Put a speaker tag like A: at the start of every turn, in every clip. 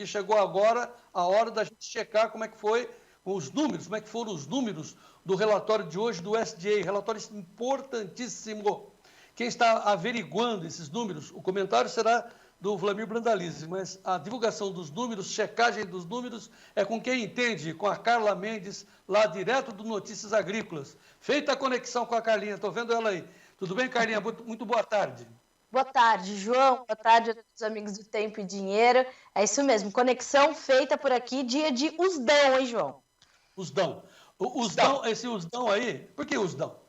A: porque chegou agora a hora da gente checar como é que foi os números, como é que foram os números do relatório de hoje do USDA, relatório importantíssimo. Quem está averiguando esses números, o comentário será do Vlamir Brandalize, mas a divulgação dos números, checagem dos números, é com quem entende, com a Carla Mendes, lá direto do Notícias Agrícolas. Feita a conexão com a Carlinha, estou vendo ela aí. Tudo bem, Carlinha? Muito boa tarde.
B: Boa tarde, João. Boa tarde a todos os amigos do Tempo e Dinheiro. É isso mesmo, conexão feita por aqui, dia de Usdão, hein, João?
A: Usdão. Usdão, esse Usdão aí, por que Usdão?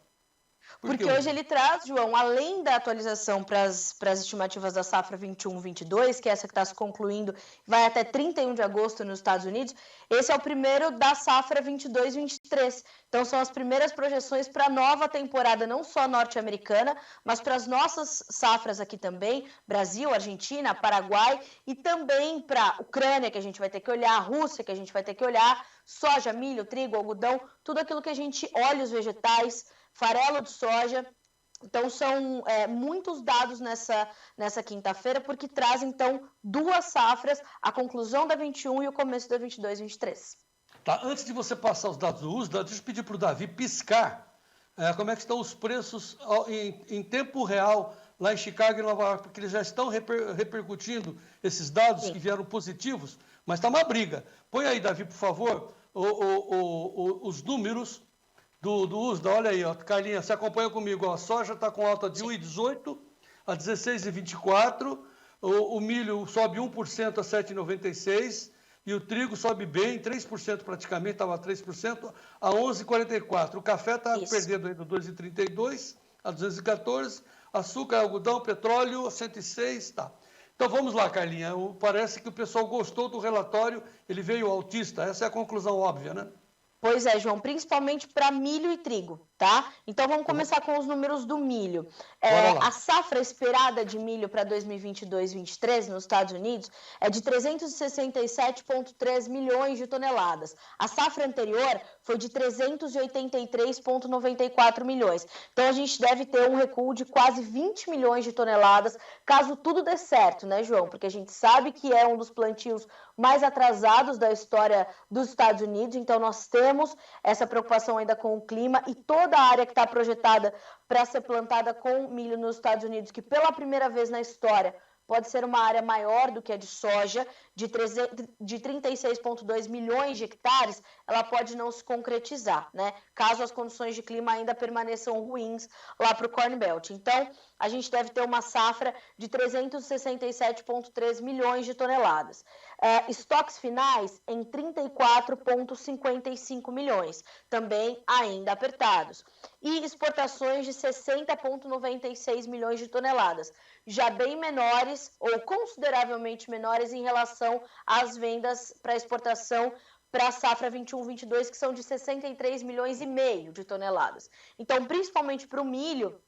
B: Porque hoje ele traz, João, além da atualização para as estimativas da safra 21-22, que é essa que está se concluindo, vai até 31 de agosto nos Estados Unidos, esse é o primeiro da safra 22-23. Então, são as primeiras projeções para a nova temporada, não só norte-americana, mas para as nossas safras aqui também, Brasil, Argentina, Paraguai, e também para a Ucrânia, que a gente vai ter que olhar, a Rússia, que a gente vai ter que olhar, soja, milho, trigo, algodão, tudo aquilo que a gente olha, os vegetais, farelo de soja. Então, são muitos dados nessa quinta-feira, porque traz, então, duas safras, a conclusão da 21 e o começo da 22-23.
A: Tá, antes de você passar os dados do USDA, deixa eu pedir para o Davi piscar como é que estão os preços em tempo real lá em Chicago e Nova York, porque eles já estão repercutindo esses dados que vieram positivos, mas está uma briga. Põe aí, Davi, por favor, os números do USDA. Olha aí, ó, Carlinha, você acompanha comigo. Ó, a soja está com alta de 1,18 a 16,24, o milho sobe 1% a 7,96 e o trigo sobe bem, 3% praticamente, estava 3%, a 11,44. O café está perdendo ainda 2,32 a 214, açúcar, algodão, petróleo, 106, tá. Então vamos lá, Carlinha. Parece que o pessoal gostou do relatório, ele veio autista, essa é a conclusão óbvia, né?
B: Pois é, João, principalmente para milho e trigo, tá? Então vamos começar com os números do milho. A safra esperada de milho para 2022-23 nos Estados Unidos é de 367,3 milhões de toneladas. A safra anterior foi de 383,94 milhões. Então a gente deve ter um recuo de quase 20 milhões de toneladas, caso tudo dê certo, né, João? Porque a gente sabe que é um dos plantios mais atrasados da história dos Estados Unidos, então nós temos essa preocupação ainda com o clima e toda a área que está projetada para ser plantada com milho nos Estados Unidos, que pela primeira vez na história pode ser uma área maior do que a de soja, de 36,2 milhões de hectares, ela pode não se concretizar, né? Caso as condições de clima ainda permaneçam ruins lá para o Corn Belt. Então, a gente deve ter uma safra de 367,3 milhões de toneladas. Estoques finais em 34,55 milhões, também ainda apertados. E exportações de 60,96 milhões de toneladas, já bem menores ou consideravelmente menores em relação às vendas para exportação para a safra 21-22, que são de 63 milhões e meio de toneladas. Então, principalmente para o milho,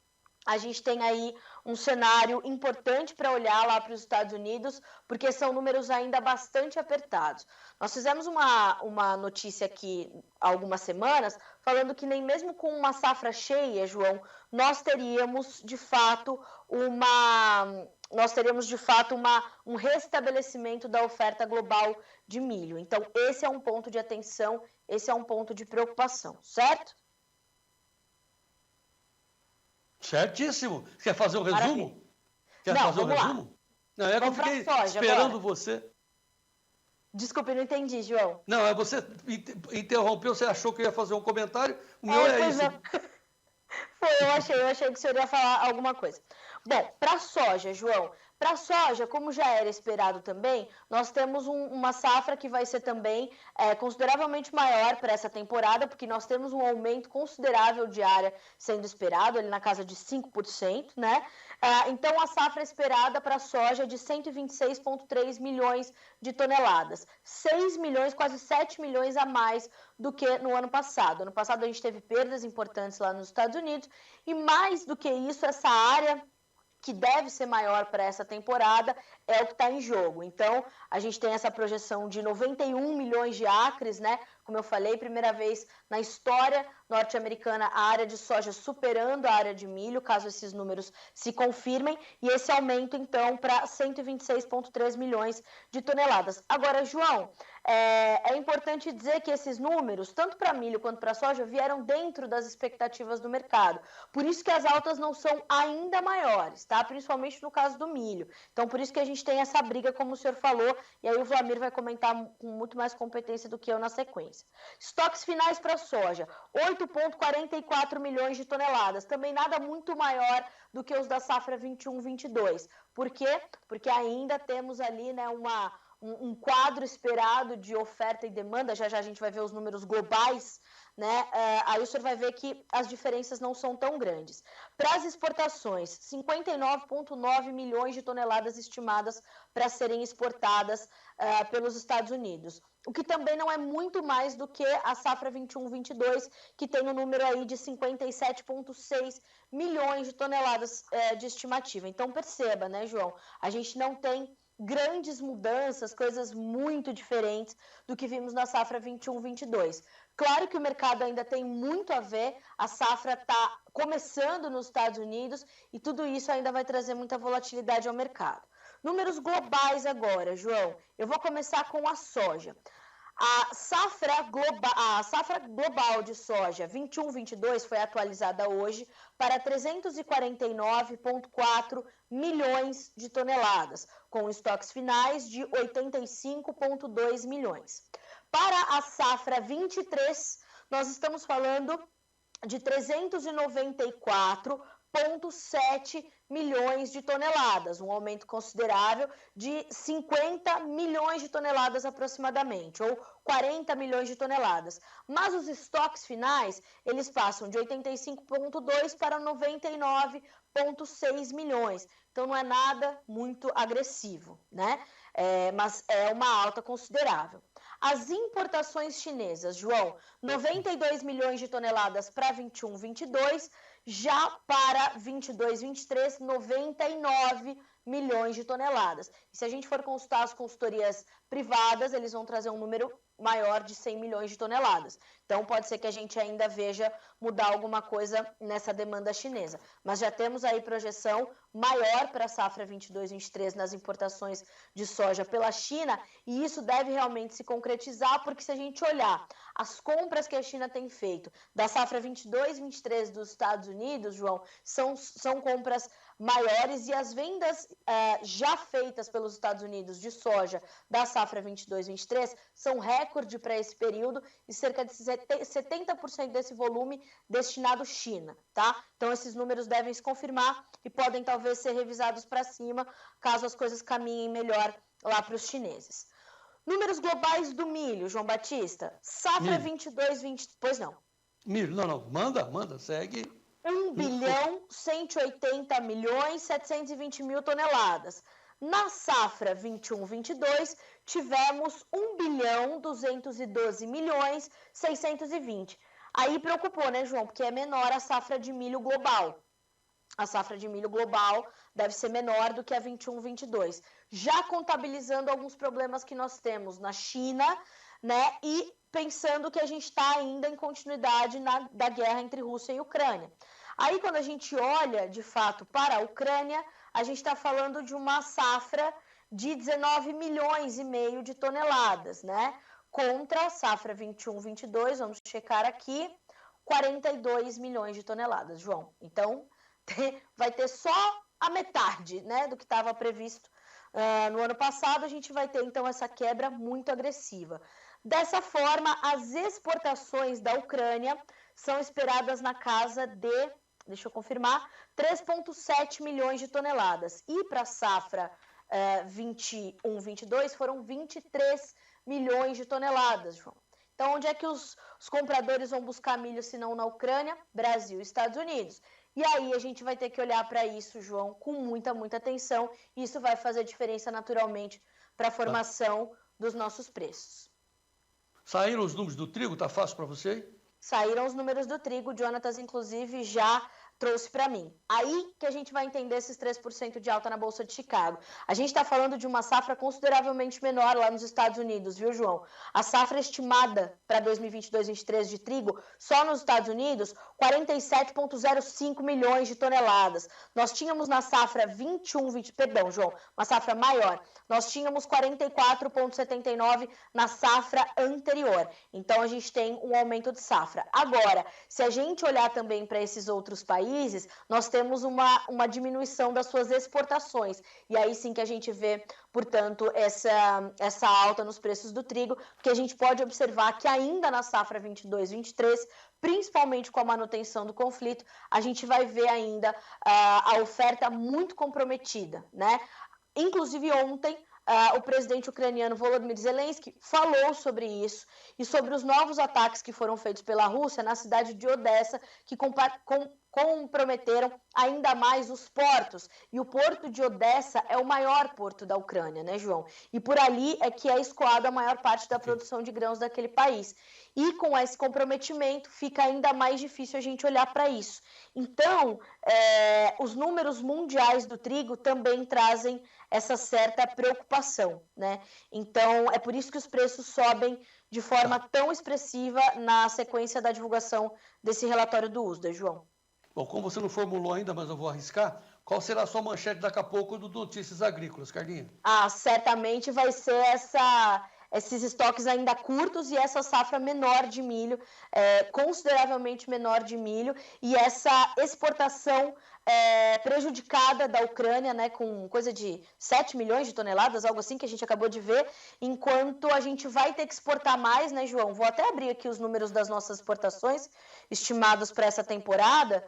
B: a gente tem aí um cenário importante para olhar lá para os Estados Unidos, porque são números ainda bastante apertados. Nós fizemos uma notícia aqui há algumas semanas, falando que nem mesmo com uma safra cheia, João, nós teríamos de fato um restabelecimento da oferta global de milho. Então, esse é um ponto de atenção, esse é um ponto de preocupação, certo?
A: Certíssimo. Quer fazer um resumo?
B: Maravilha.
A: Quer fazer um resumo? Não, é que eu fiquei esperando você.
B: Desculpe, não entendi, João.
A: Não, você interrompeu, você achou que eu ia fazer um comentário, o meu é isso.
B: Eu achei que o senhor ia falar alguma coisa. Bom, para a soja, João, para a soja, como já era esperado também, nós temos uma safra que vai ser também consideravelmente maior para essa temporada, porque nós temos um aumento considerável de área sendo esperado, ali na casa de 5%, né? Então, a safra esperada para a soja é de 126,3 milhões de toneladas. 6 milhões, quase 7 milhões a mais do que no ano passado. Ano passado a gente teve perdas importantes lá nos Estados Unidos e mais do que isso, essa área que deve ser maior para essa temporada é o que está em jogo. Então, a gente tem essa projeção de 91 milhões de acres, né? Como eu falei, primeira vez na história norte-americana a área de soja superando a área de milho, caso esses números se confirmem, e esse aumento, então, para 126,3 milhões de toneladas. Agora, João, é importante dizer que esses números, tanto para milho quanto para soja, vieram dentro das expectativas do mercado. Por isso que as altas não são ainda maiores, tá? Principalmente no caso do milho. Então, por isso que a gente tem essa briga, como o senhor falou, e aí o Vlamir vai comentar com muito mais competência do que eu na sequência. Estoques finais para soja, 8,44 milhões de toneladas, também nada muito maior do que os da safra 21-22. Por quê? Porque ainda temos ali, né, um quadro esperado de oferta e demanda, já já a gente vai ver os números globais, né? Aí o senhor vai ver que as diferenças não são tão grandes. Para as exportações, 59,9 milhões de toneladas estimadas para serem exportadas pelos Estados Unidos. O que também não é muito mais do que a safra 21-22, que tem um número aí de 57,6 milhões de toneladas de estimativa. Então perceba, né, João? A gente não tem grandes mudanças, coisas muito diferentes do que vimos na safra 21-22. Claro que o mercado ainda tem muito a ver, a safra está começando nos Estados Unidos e tudo isso ainda vai trazer muita volatilidade ao mercado. Números globais agora, João. Eu vou começar com a soja. A safra global de soja 21-22 foi atualizada hoje para 349,4 milhões de toneladas, com estoques finais de 85,2 milhões. Para a safra 23, nós estamos falando de 394,7 milhões de toneladas, um aumento considerável de 50 milhões de toneladas aproximadamente, ou 40 milhões de toneladas. Mas os estoques finais, eles passam de 85,2 para 99,6 milhões. Então não é nada muito agressivo, né? Mas é uma alta considerável. As importações chinesas, João, 92 milhões de toneladas para 21-22, já para 22-23, 99 milhões de toneladas. E se a gente for consultar as consultorias privadas, eles vão trazer um número maior de 100 milhões de toneladas. Então, pode ser que a gente ainda veja mudar alguma coisa nessa demanda chinesa. Mas já temos aí projeção maior para a safra 22-23 nas importações de soja pela China, e isso deve realmente se concretizar, porque se a gente olhar as compras que a China tem feito da safra 22-23 dos Estados Unidos, João, são compras maiores, e as vendas já feitas pelos Estados Unidos de soja da safra 22-23 são recorde para esse período, e cerca de 70% desse volume destinado à China, tá? Então esses números devem se confirmar e podem talvez ser revisados para cima, caso as coisas caminhem melhor lá para os chineses. Números globais do milho, João Batista. Safra 22-23, pois não.
A: Milho, não, manda, segue.
B: 1.180.720.000 toneladas. Na safra 21-22, tivemos 1.212.620. Aí preocupou, né, João? Porque é menor a safra de milho global. A safra de milho global deve ser menor do que a 21-22. Já contabilizando alguns problemas que nós temos na China, né? E pensando que a gente está ainda em continuidade da guerra entre Rússia e Ucrânia. Aí, quando a gente olha, de fato, para a Ucrânia, a gente está falando de uma safra de 19 milhões e meio de toneladas, né? Contra a safra 21-22, vamos checar aqui, 42 milhões de toneladas, João. Então, vai ter só a metade, né, do que estava previsto no ano passado. A gente vai ter, então, essa quebra muito agressiva. Dessa forma, as exportações da Ucrânia são esperadas na casa de, deixa eu confirmar, 3,7 milhões de toneladas. E para a safra 21-22 foram 23 milhões de toneladas, João. Então, onde é que os compradores vão buscar milho se não na Ucrânia? Brasil e Estados Unidos. E aí a gente vai ter que olhar para isso, João, com muita atenção. E isso vai fazer diferença naturalmente para a formação dos nossos preços.
A: Saíram os números do trigo? Tá fácil para você?
B: Saíram os números do trigo. O Jonatas, inclusive, já trouxe para mim. Aí que a gente vai entender esses 3% de alta na Bolsa de Chicago. A gente está falando de uma safra consideravelmente menor lá nos Estados Unidos, viu, João? A safra estimada para 2022-23 de trigo, só nos Estados Unidos, 47,05 milhões de toneladas. Nós tínhamos na safra perdão, João, uma safra maior. Nós tínhamos 44,79 na safra anterior. Então, a gente tem um aumento de safra. Agora, se a gente olhar também para esses outros países, nós temos uma diminuição das suas exportações. E aí sim que a gente vê, portanto, essa alta nos preços do trigo, porque a gente pode observar que ainda na safra 22-23, principalmente com a manutenção do conflito, a gente vai ver ainda a oferta muito comprometida, né? Inclusive ontem, o presidente ucraniano Volodymyr Zelensky falou sobre isso e sobre os novos ataques que foram feitos pela Rússia na cidade de Odessa, que comprometeram ainda mais os portos. E o porto de Odessa é o maior porto da Ucrânia, né, João? E por ali é que é escoada a maior parte da produção de grãos daquele país. E com esse comprometimento fica ainda mais difícil a gente olhar para isso. Então, os números mundiais do trigo também trazem essa certa preocupação, né? Então, é por isso que os preços sobem de forma tão expressiva na sequência da divulgação desse relatório do USDA, João.
A: Bom, como você não formulou ainda, mas eu vou arriscar, qual será a sua manchete daqui a pouco do Notícias Agrícolas, Carlinha?
B: Certamente vai ser esses estoques ainda curtos e essa safra menor de milho, consideravelmente menor de milho, e essa exportação prejudicada da Ucrânia, né, com coisa de 7 milhões de toneladas, algo assim que a gente acabou de ver, enquanto a gente vai ter que exportar mais, né, João? Vou até abrir aqui os números das nossas exportações estimados para essa temporada,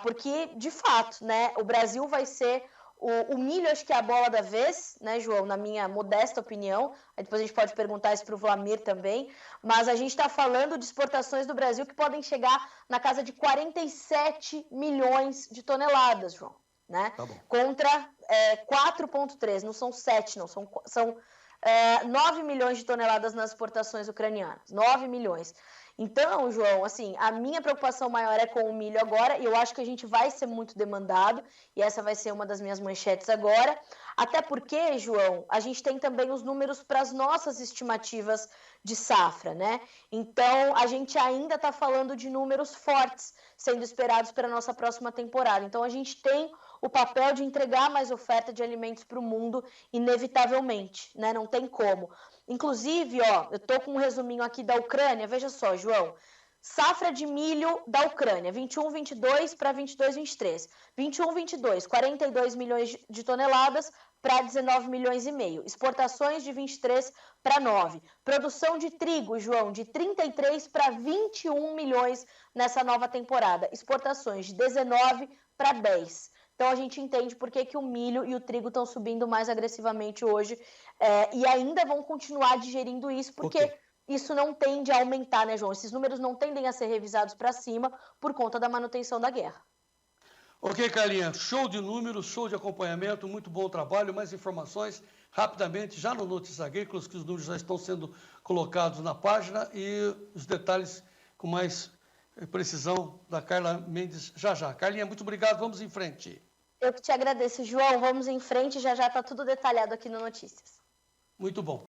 B: porque, de fato, né, o Brasil vai ser o milho, acho que é a bola da vez, né, João? Na minha modesta opinião. Aí depois a gente pode perguntar isso para o Vlamir também. Mas a gente está falando de exportações do Brasil que podem chegar na casa de 47 milhões de toneladas, João. Né?
A: Tá bom.
B: Contra 4,3, não são 7, não, são 9 milhões de toneladas nas exportações ucranianas. 9 milhões. Então, João, assim, a minha preocupação maior é com o milho agora, e eu acho que a gente vai ser muito demandado, e essa vai ser uma das minhas manchetes agora, até porque, João, a gente tem também os números para as nossas estimativas de safra, né? Então, a gente ainda está falando de números fortes sendo esperados para a nossa próxima temporada. Então, a gente tem o papel de entregar mais oferta de alimentos para o mundo, inevitavelmente, né? Não tem como. Inclusive, eu estou com um resuminho aqui da Ucrânia, veja só, João, safra de milho da Ucrânia, 21-22 para 22-23, 21-22, 42 milhões de toneladas para 19 milhões e meio, exportações de 23 para 9, produção de trigo, João, de 33 para 21 milhões nessa nova temporada, exportações de 19 para 10. Então, a gente entende por que o milho e o trigo estão subindo mais agressivamente hoje e ainda vão continuar digerindo isso, porque isso não tende a aumentar, né, João? Esses números não tendem a ser revisados para cima por conta da manutenção da guerra.
A: Ok, Carlinha, show de números, show de acompanhamento, muito bom trabalho, mais informações rapidamente, já no Notícias Agrícolas, que os números já estão sendo colocados na página e os detalhes com mais precisão da Carla Mendes já. Carlinha, muito obrigado, vamos em frente.
B: Eu que te agradeço, João. Vamos em frente, já está tudo detalhado aqui no Notícias.
A: Muito bom.